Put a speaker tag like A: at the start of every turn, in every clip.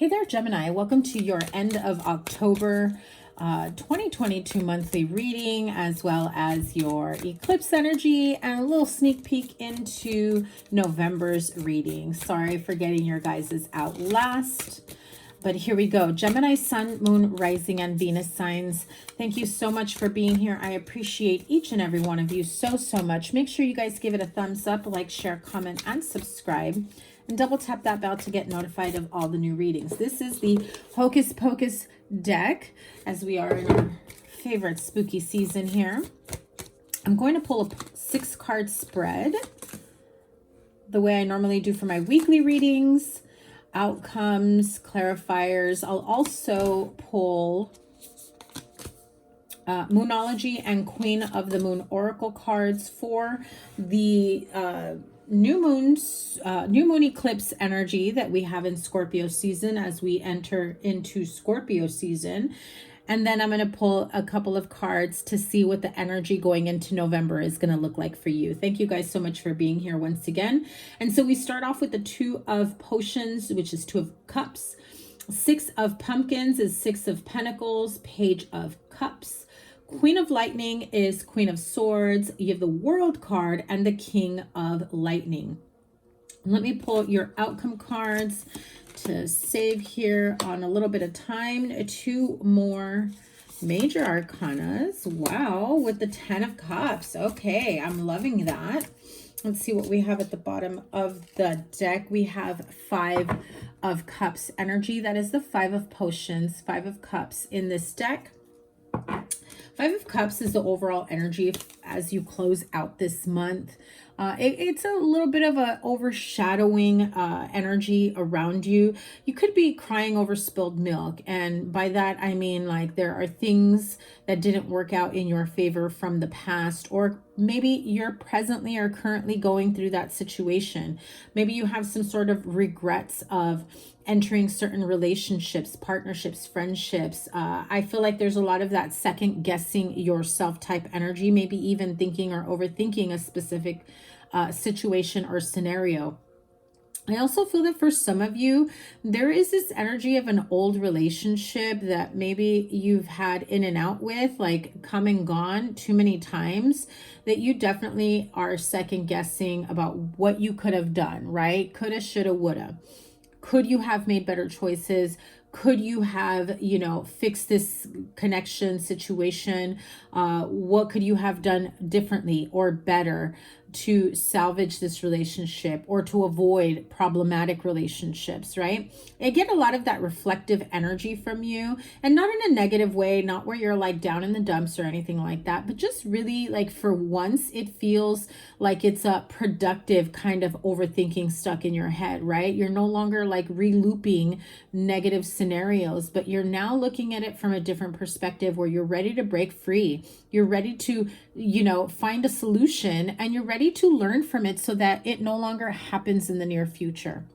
A: Hey there, Gemini. Welcome to your end of October 2022 monthly reading, as well as your eclipse energy and a little sneak peek into November's reading. Sorry for getting your guys's out last, but here we go. Gemini, Sun, Moon, Rising, and Venus signs. Thank you so much for being here. I appreciate each and every one of you so much. Make sure you guys give it a thumbs up, like, share, comment, and subscribe. And double tap that bell to get notified of all the new readings. This is the Hocus Pocus deck, as we are in our favorite spooky season here. I'm going to pull a 6-card spread the way I normally do for my weekly readings, outcomes, clarifiers. I'll also pull Moonology and Queen of the Moon Oracle cards for the new moon eclipse energy that we have in Scorpio season as we enter into Scorpio season. And then I'm going to pull a couple of cards to see what the energy going into November is going to look like for you. Thank you guys so much for being here once again. And so we start off with the 2 of Potions, which is 2 of Cups. 6 of Pumpkins is 6 of Pentacles, Page of Cups. Queen of Lightning is Queen of Swords. You have the World card and the King of Lightning. Let me pull your outcome cards to save here on a little bit of time. 2 more major arcanas. Wow, with the 10 of Cups. Okay, I'm loving that. Let's see what we have at the bottom of the deck. We have 5 of Cups energy. That is the 5 of Potions, 5 of Cups in this deck. 5 of Cups is the overall energy as you close out this month. It's a little bit of a overshadowing energy around you. You could be crying over spilled milk. And by that, I mean like there are things that didn't work out in your favor from the past, or maybe you're presently or currently going through that situation. Maybe you have some sort of regrets of entering certain relationships, partnerships, friendships. I feel like there's a lot of that second guessing yourself type energy, maybe even thinking or overthinking a specific situation or scenario. I also feel that for some of you, there is this energy of an old relationship that maybe you've had in and out with, like come and gone too many times, that you definitely are second guessing about what you could have done, right? Coulda, shoulda, woulda. Could you have made better choices? Could you have, you know, fixed this connection situation? What could you have done differently or better to salvage this relationship or to avoid problematic relationships, right? I get a lot of that reflective energy from you, and not in a negative way, not where you're like down in the dumps or anything like that, but just really like for once it feels like it's a productive kind of overthinking stuck in your head, right? You're no longer like re-looping negative scenarios, but you're now looking at it from a different perspective where you're ready to break free. You're ready to, you know, find a solution, and you're ready to learn from it so that it no longer happens in the near future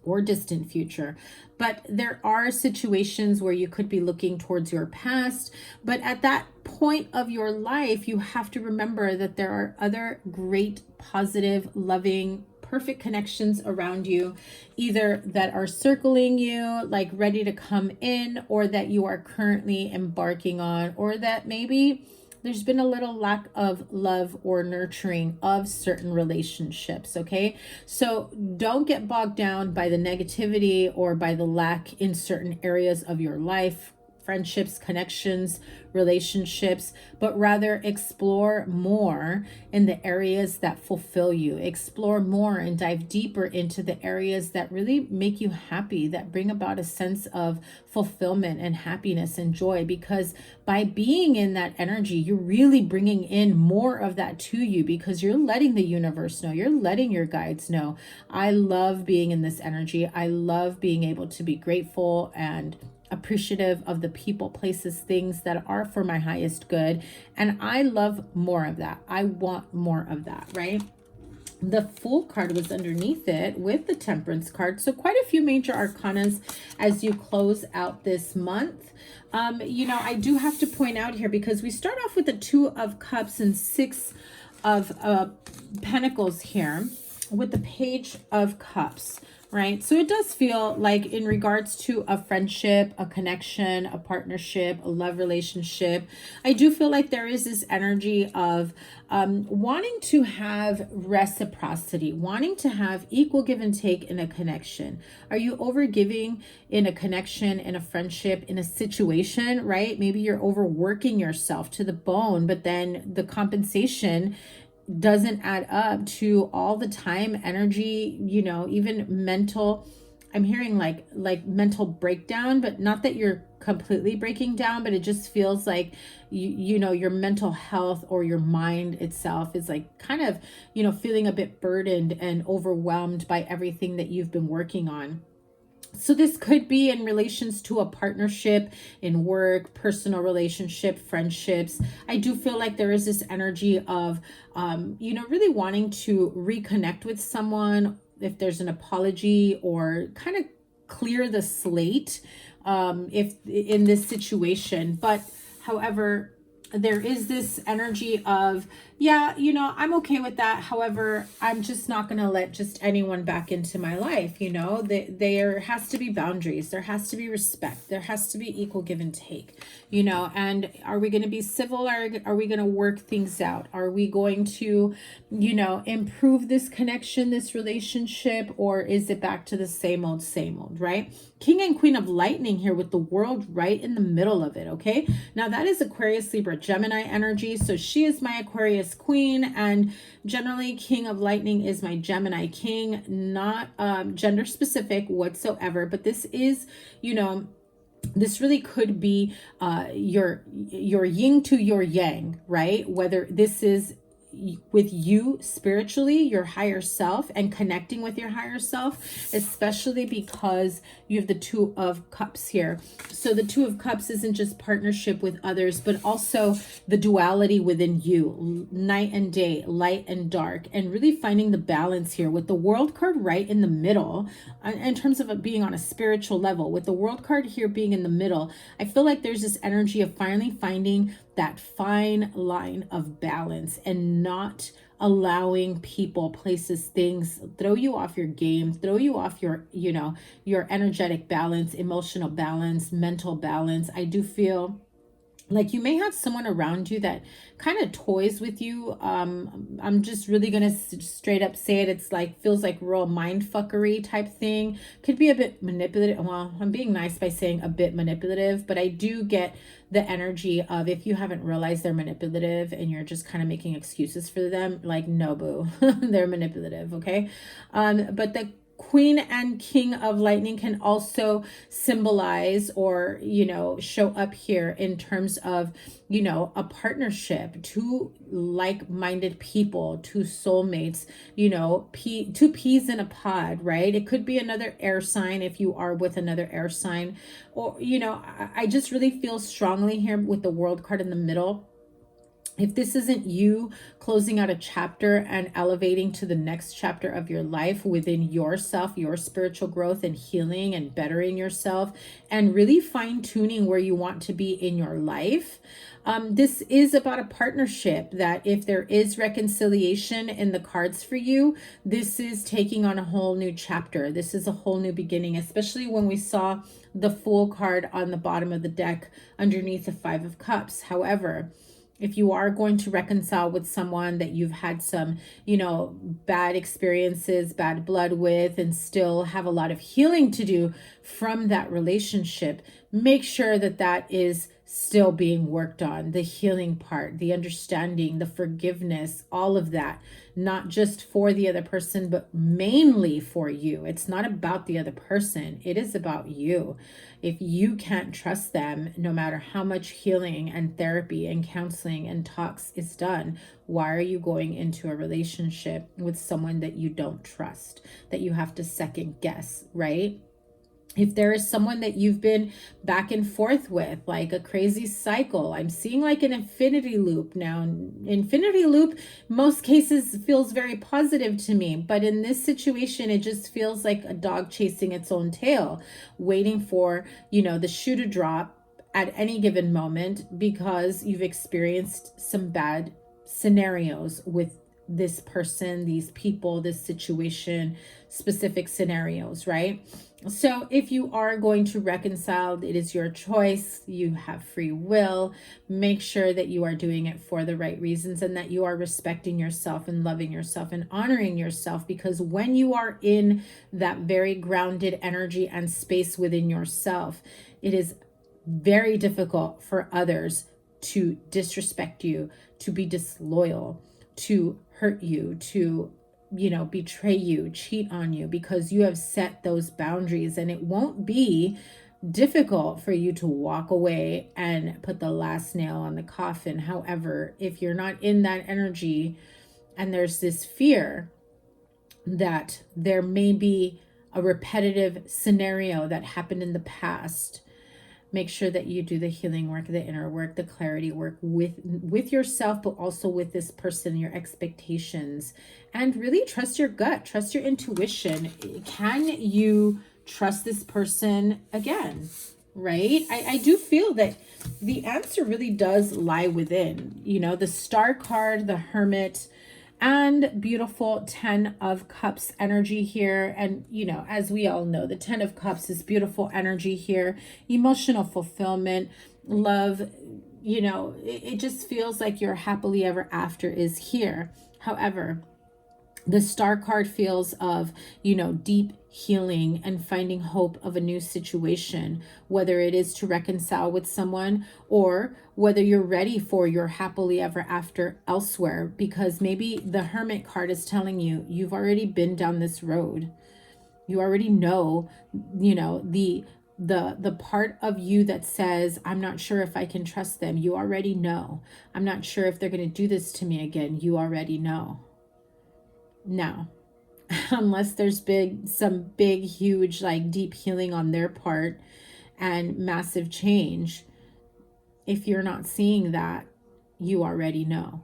A: or distant future. But there are situations where you could be looking towards your past, but at that point of your life, you have to remember that there are other great, positive, loving, perfect connections around you, either that are circling you, like ready to come in, or that you are currently embarking on, or that maybe there's been a little lack of love or nurturing of certain relationships, okay? So don't get bogged down by the negativity or by the lack in certain areas of your life, friendships, connections, relationships, but rather explore more in the areas that fulfill you. Explore more and dive deeper into the areas that really make you happy, that bring about a sense of fulfillment and happiness and joy, because by being in that energy, you're really bringing in more of that to you, because you're letting the universe know, you're letting your guides know, I love being in this energy. I love being able to be grateful and appreciative of the people, places, things that are for my highest good. And I love more of that. I want more of that, right? The Fool card was underneath it with the Temperance card. So quite a few major arcanas as you close out this month. You know, I do have to point out here, because we start off with the 2 of Cups and 6 of Pentacles here with the Page of Cups. right? So it does feel like in regards to a friendship, a connection, a partnership, a love relationship, I do feel like there is this energy of wanting to have reciprocity, wanting to have equal give and take in a connection. Are you over giving in a connection, in a friendship, in a situation, right? Maybe you're overworking yourself to the bone, but then the compensation doesn't add up to all the time, energy, you know, even mental. I'm hearing like mental breakdown, but not that you're completely breaking down, but it just feels like you know, your mental health or your mind itself is like kind of, you know, feeling a bit burdened and overwhelmed by everything that you've been working on. So this could be in relations to a partnership, in work, personal relationship, friendships. I do feel like there is this energy of, you know, really wanting to reconnect with someone, if there's an apology, or kind of clear the slate, if in this situation. But however, there is this energy of, yeah, you know, I'm okay with that. However, I'm just not going to let just anyone back into my life. You know, there has to be boundaries. There has to be respect. There has to be equal give and take, you know. And are we going to be civil? Are we going to work things out? Are we going to, you know, improve this connection, this relationship, or is it back to the same old, right? King and Queen of Lightning here with the World right in the middle of it, okay? Now that is Aquarius, Libra, Gemini energy. So she is my Aquarius Queen, and generally King of Lightning is my Gemini King, not gender specific whatsoever, but this is, you know, this really could be your yin to your yang, right? Whether this is with you spiritually, your higher self, and connecting with your higher self, especially because you have the Two of Cups here. So the Two of Cups isn't just partnership with others, but also the duality within you, night and day, light and dark, and really finding the balance here with the World card right in the middle, in terms of it being on a spiritual level. With the World card here being in the middle, I feel like there's this energy of finally finding that fine line of balance and not allowing people, places, things throw you off your game, throw you off your, you know, your energetic balance, emotional balance, mental balance. I do feel like you may have someone around you that kind of toys with you. I'm just really gonna straight up say it. It's like, feels like real mind fuckery type thing. Could be a bit manipulative. Well, I'm being nice by saying a bit manipulative, but I do get the energy of, if you haven't realized they're manipulative and you're just kind of making excuses for them, like, no, boo, they're manipulative, okay? But the Queen and King of Lightning can also symbolize, or, you know, show up here in terms of, you know, a partnership, two like-minded people, two soulmates, you know, two peas in a pod, right? It could be another air sign if you are with another air sign, or, you know, I just really feel strongly here with the World card in the middle. If this isn't you closing out a chapter and elevating to the next chapter of your life within yourself, your spiritual growth and healing and bettering yourself, and really fine-tuning where you want to be in your life, this is about a partnership that, if there is reconciliation in the cards for you, this is taking on a whole new chapter. This is a whole new beginning, especially when we saw the Fool card on the bottom of the deck underneath the Five of Cups. However, if you are going to reconcile with someone that you've had some, you know, bad experiences, bad blood with, and still have a lot of healing to do from that relationship, make sure that that is still being worked on. The healing part, the understanding, the forgiveness, all of that, not just for the other person, but mainly for you. It's not about the other person. It is about you. If you can't trust them, no matter how much healing and therapy and counseling and talks is done, why are you going into a relationship with someone that you don't trust, that you have to second guess, right? If there is someone that you've been back and forth with, like a crazy cycle, I'm seeing like an infinity loop now. Infinity loop, most cases, feels very positive to me. But in this situation, it just feels like a dog chasing its own tail, waiting for, you know, the shoe to drop at any given moment because you've experienced some bad scenarios with this person, these people, this situation, specific scenarios, right? So if you are going to reconcile, it is your choice. You have free will. Make sure that you are doing it for the right reasons and that you are respecting yourself and loving yourself and honoring yourself, because when you are in that very grounded energy and space within yourself, it is very difficult for others to disrespect you, to be disloyal, to hurt you, to betray you, cheat on you, because you have set those boundaries. And it won't be difficult for you to walk away and put the last nail on the coffin. However, if you're not in that energy and there's this fear that there may be a repetitive scenario that happened in the past, make sure that you do the healing work, the inner work, the clarity work with yourself, but also with this person, your expectations, and really trust your gut, trust your intuition. Can you trust this person again? Right? I do feel that the answer really does lie within, the Star card, the Hermit, and beautiful 10 of Cups energy here. And, as we all know, the 10 of Cups is beautiful energy here, emotional fulfillment, love, it just feels like your happily ever after is here. However, the Star card feels of, deep healing and finding hope of a new situation, whether it is to reconcile with someone or whether you're ready for your happily ever after elsewhere, because maybe the Hermit card is telling you you've already been down this road. You already know, the part of you that says, I'm not sure if I can trust them. You already know. I'm not sure if they're going to do this to me again. You already know. Now, unless there's some big, huge, deep healing on their part and massive change, if you're not seeing that, you already know.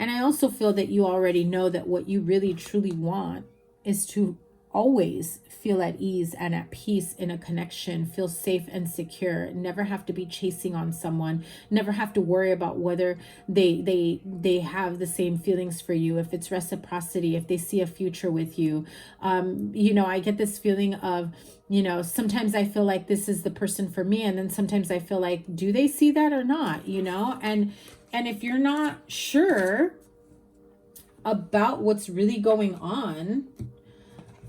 A: And I also feel that you already know that what you really, truly want is to always feel at ease and at peace in a connection, feel safe and secure, never have to be chasing on someone, never have to worry about whether they have the same feelings for you, if it's reciprocity, if they see a future with you. I get this feeling of, sometimes I feel like this is the person for me, and then sometimes I feel like, do they see that or not? And if you're not sure about what's really going on,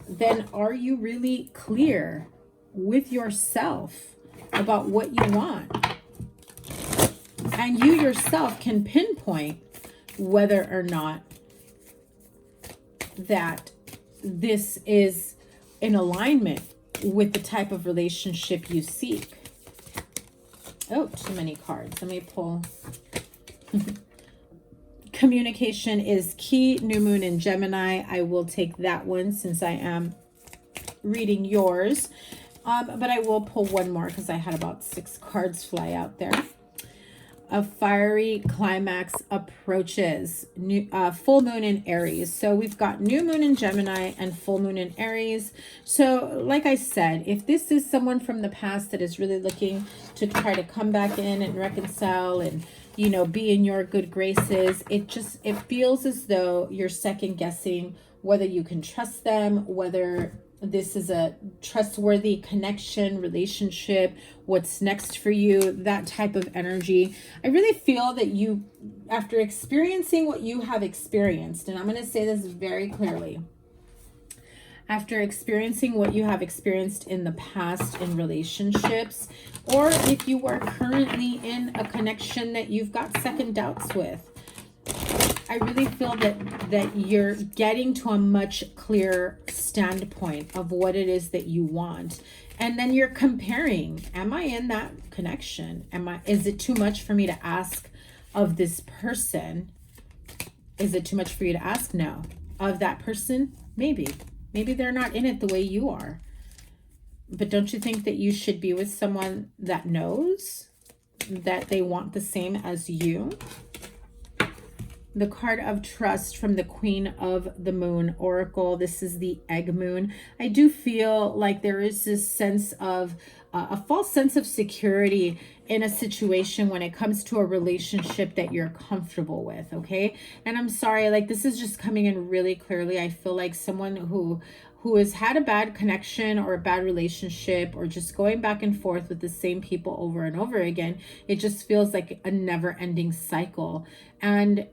A: then are you really clear with yourself about what you want? And you yourself can pinpoint whether or not that this is in alignment with the type of relationship you seek. Oh, too many cards. Let me pull. Communication is key, new moon in Gemini. I will take that one since I am reading yours. But I will pull one more because I had about 6 cards fly out there. A fiery climax approaches. Full moon in Aries. So we've got new moon in Gemini and full moon in Aries. So like I said, if this is someone from the past that is really looking to try to come back in and reconcile and be in your good graces, it feels as though you're second guessing whether you can trust them, whether this is a trustworthy connection, relationship, what's next for you, that type of energy. I really feel that you, after experiencing what you have experienced, and I'm going to say this very clearly, after experiencing what you have experienced in the past in relationships, or if you are currently in a connection that you've got second doubts with, I really feel that you're getting to a much clearer standpoint of what it is that you want. And then you're comparing, am I in that connection? Is it too much for me to ask of this person? Is it too much for you to ask? No. Of that person? Maybe. Maybe they're not in it the way you are. But don't you think that you should be with someone that knows that they want the same as you? the card of trust from the Queen of the Moon Oracle. This is the egg moon. I do feel like there is this sense of a false sense of security in a situation when it comes to a relationship that you're comfortable with, okay? And I'm sorry, like this is just coming in really clearly. I feel like someone who has had a bad connection or a bad relationship or just going back and forth with the same people over and over again, it just feels like a never-ending cycle. And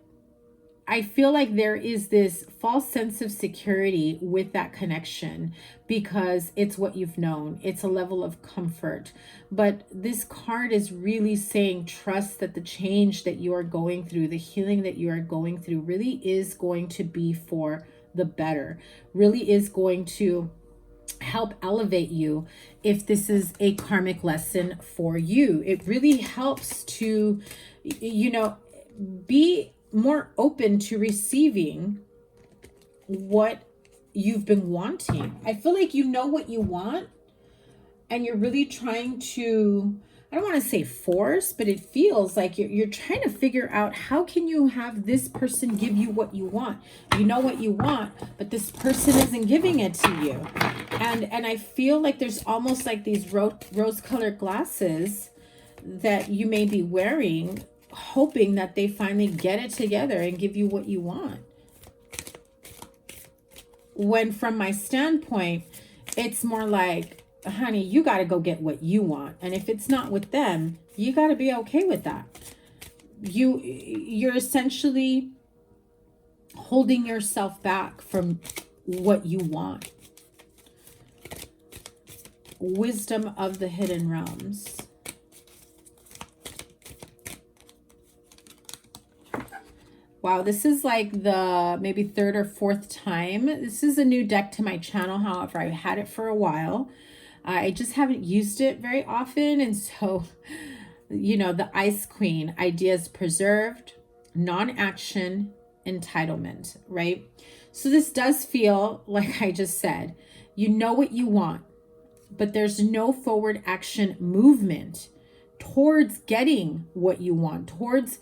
A: I feel like there is this false sense of security with that connection because it's what you've known. It's a level of comfort. But this card is really saying trust that the change that you are going through, the healing that you are going through really is going to be for the better, really is going to help elevate you if this is a karmic lesson for you. It really helps to, you know, be more open to receiving what you've been wanting. I feel like you know what you want and you're really trying to, I don't want to say force, but it feels like you're trying to figure out how can you have this person give you what you want. You know what you want, but this person isn't giving it to you. And I feel like there's almost like these rose-colored glasses that you may be wearing, hoping that they finally get it together and give you what you want. When from my standpoint, it's more like, honey, you got to go get what you want. And if it's not with them, you got to be okay with that. You're essentially holding yourself back from what you want. Wisdom of the hidden realms. Wow, this is like the maybe third or fourth time. This is a new deck to my channel. However, I've had it for a while. I just haven't used it very often. And so, you know, the Ice Queen, ideas preserved, non-action, entitlement, right? So this does feel like I just said, you know what you want, but there's no forward action movement towards getting what you want, towards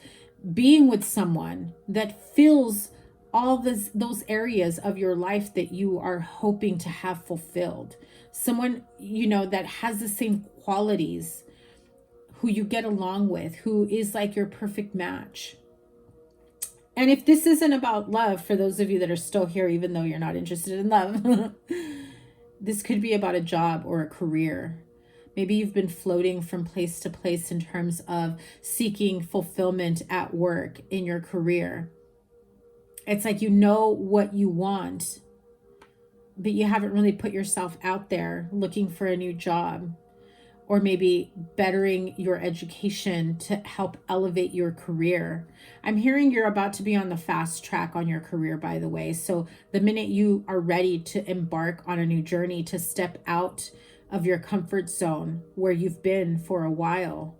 A: being with someone that fills all those areas of your life that you are hoping to have fulfilled. Someone, you know, that has the same qualities, who you get along with, who is like your perfect match. And if this isn't about love, for those of you that are still here, even though you're not interested in love, this could be about a job or a career. Maybe you've been floating from place to place in terms of seeking fulfillment at work, in your career. It's like you know what you want, but you haven't really put yourself out there looking for a new job, or maybe bettering your education to help elevate your career. I'm hearing you're about to be on the fast track on your career, by the way. So the minute you are ready to embark on a new journey, to step out of your comfort zone where you've been for a while,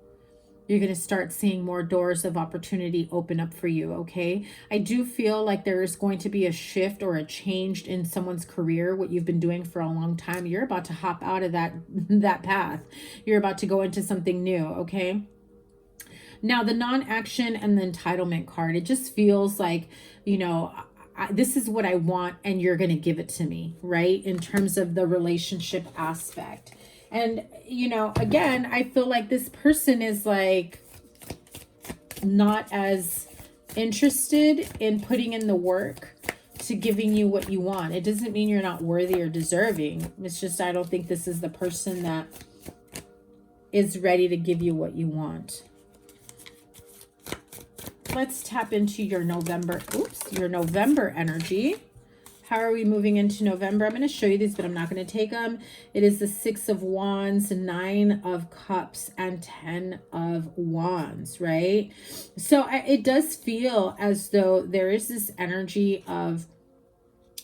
A: you're going to start seeing more doors of opportunity open up for you, okay? I do feel like there is going to be a shift or a change in someone's career, what you've been doing for a long time. You're about to hop out of that path. You're about to go into something new, okay? Now, the non-action and the entitlement card, it just feels like, you know, this is what I want and you're going to give it to me, right? In terms of the relationship aspect. And, you know, again, I feel like this person is like not as interested in putting in the work to giving you what you want. It doesn't mean you're not worthy or deserving. It's just, I don't think this is the person that is ready to give you what you want. Let's tap into your November, your November energy. How are we moving into November? I'm going to show you these, but I'm not going to take them. It is the 6 of Wands, 9 of Cups, and 10 of Wands, right? So it does feel as though there is this energy of,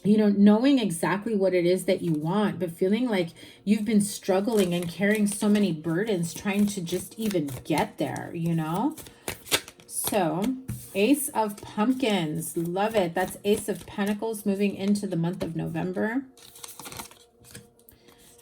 A: you know, knowing exactly what it is that you want, but feeling like you've been struggling and carrying so many burdens trying to just even get there, you know? So, Ace of Pumpkins. Love it. That's Ace of Pentacles moving into the month of November.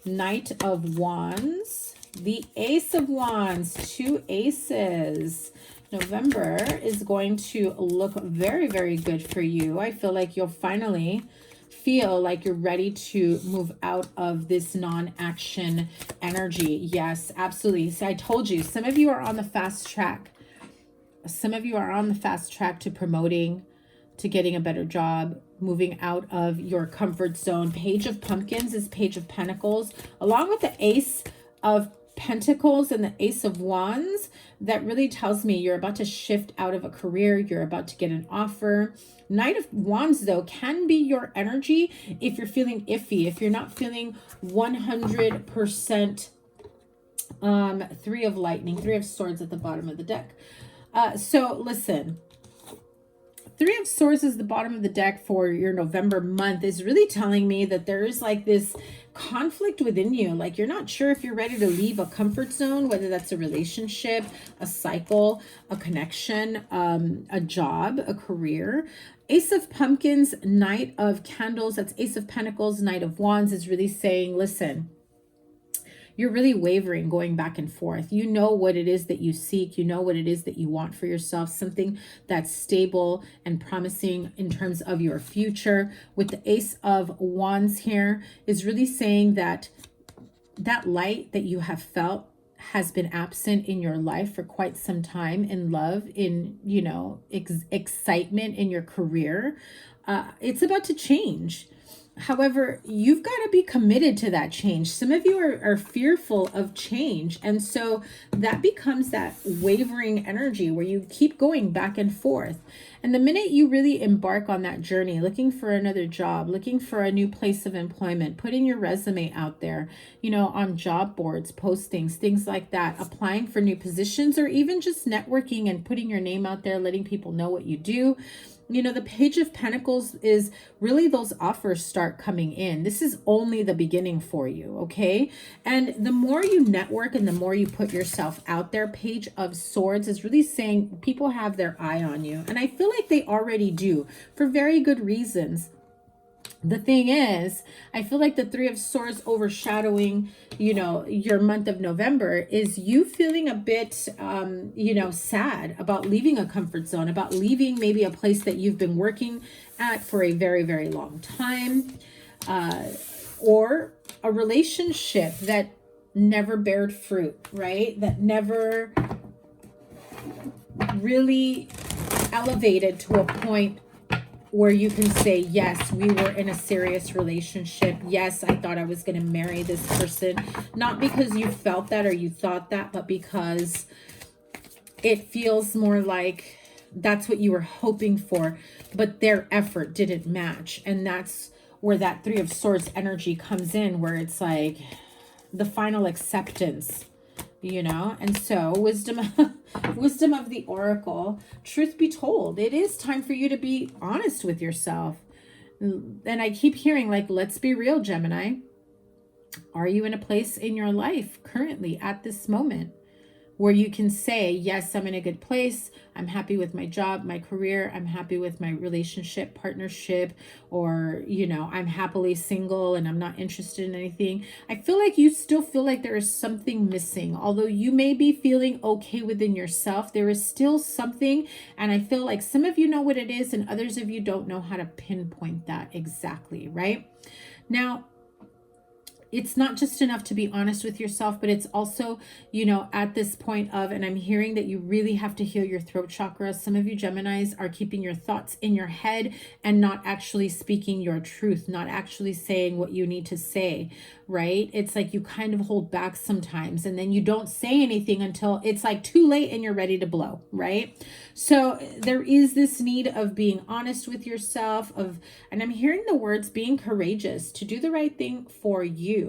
A: Knight of Wands. The Ace of Wands, 2 aces. November is going to look very, very good for you. I feel like you'll finally feel like you're ready to move out of this non-action energy. Yes, absolutely. So I told you, some of you are on the fast track. Some of you are on the fast track to promoting, to getting a better job, moving out of your comfort zone. Page of Pumpkins is Page of Pentacles, along with the Ace of Pentacles and the Ace of Wands. That really tells me you're about to shift out of a career. You're about to get an offer. Knight of Wands, though, can be your energy if you're feeling iffy, if you're not feeling 100%. Three of Lightning, Three of Swords at the bottom of the deck. So listen, Three of Swords is the bottom of the deck for your November month, is really telling me that there is like this conflict within you. Like you're not sure if you're ready to leave a comfort zone, whether that's a relationship, a cycle, a connection, a job, a career. Ace of Pumpkins, Knight of Candles, that's Ace of Pentacles, Knight of Wands, is really saying, listen, you're really wavering, going back and forth. You know what it is that you seek. You know what it is that you want for yourself. Something that's stable and promising in terms of your future. With the Ace of Wands here is really saying that that light that you have felt has been absent in your life for quite some time, in love, in, you know, excitement in your career. It's about to change. However, you've got to be committed to that change. Some of you are fearful of change. And so that becomes that wavering energy where you keep going back and forth. And the minute you really embark on that journey, looking for another job, looking for a new place of employment, putting your resume out there, you know, on job boards, postings, things like that, applying for new positions, or even just networking and putting your name out there, letting people know what you do. You know, the Page of Pentacles is really those offers start coming in. This is only the beginning for you, okay? And the more you network and the more you put yourself out there, Page of Swords is really saying people have their eye on you. And I feel like they already do, for very good reasons. The thing is, I feel like the Three of Swords overshadowing, you know, your month of November is you feeling a bit, you know, sad about leaving a comfort zone, about leaving maybe a place that you've been working at for a very, very long time, or a relationship that never bared fruit, right? That never really elevated to a point where you can say, yes, we were in a serious relationship. Yes, I thought I was going to marry this person. Not because you felt that or you thought that, but because it feels more like that's what you were hoping for, but their effort didn't match. And that's where that Three of Swords energy comes in, where it's like the final acceptance, you know. And so wisdom of the oracle, truth be told, it is time for you to be honest with yourself. And I keep hearing, like, let's be real, Gemini. Are you in a place in your life currently at this moment where you can say, yes, I'm in a good place. I'm happy with my job, my career. I'm happy with my relationship, partnership, or, you know, I'm happily single and I'm not interested in anything. I feel like you still feel like there is something missing. Although you may be feeling okay within yourself, there is still something. And I feel like some of you know what it is and others of you don't know how to pinpoint that exactly, right? Now, it's not just enough to be honest with yourself, but it's also, you know, at this point of, and I'm hearing that you really have to heal your throat chakra. Some of you Geminis are keeping your thoughts in your head and not actually speaking your truth, not actually saying what you need to say, right? It's like you kind of hold back sometimes, and then you don't say anything until it's like too late and you're ready to blow, right? So there is this need of being honest with yourself, and I'm hearing the words being courageous to do the right thing for you.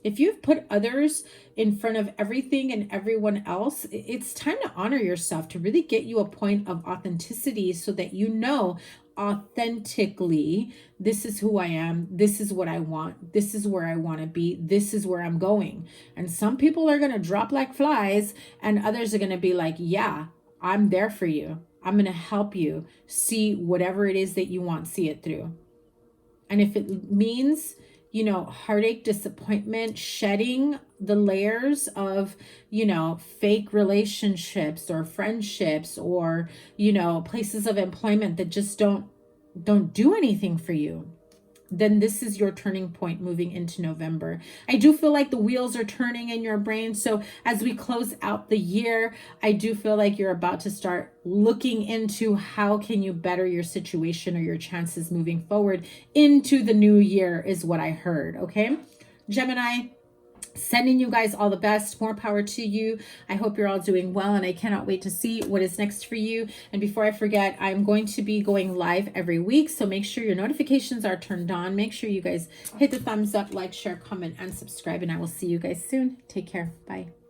A: If you've put others in front of everything and everyone else, it's time to honor yourself, to really get you a point of authenticity so that you know authentically, this is who I am, this is what I want, this is where I want to be, this is where I'm going. And some people are going to drop like flies and others are going to be like, yeah, I'm there for you. I'm going to help you see whatever it is that you want, see it through. And if it means, you know, heartache, disappointment, shedding the layers of, you know, fake relationships or friendships or, you know, places of employment that just don't do anything for you, then this is your turning point moving into November. I do feel like the wheels are turning in your brain. So as we close out the year, I do feel like you're about to start looking into how can you better your situation or your chances moving forward into the new year is what I heard. Okay, Gemini, sending you guys all the best. More power to you. I hope you're all doing well, and I cannot wait to see what is next for you. And before I forget, I'm going to be going live every week, so make sure your notifications are turned on. Make sure you guys hit the thumbs up, like, share, comment, and subscribe, and I will see you guys soon. Take care. Bye.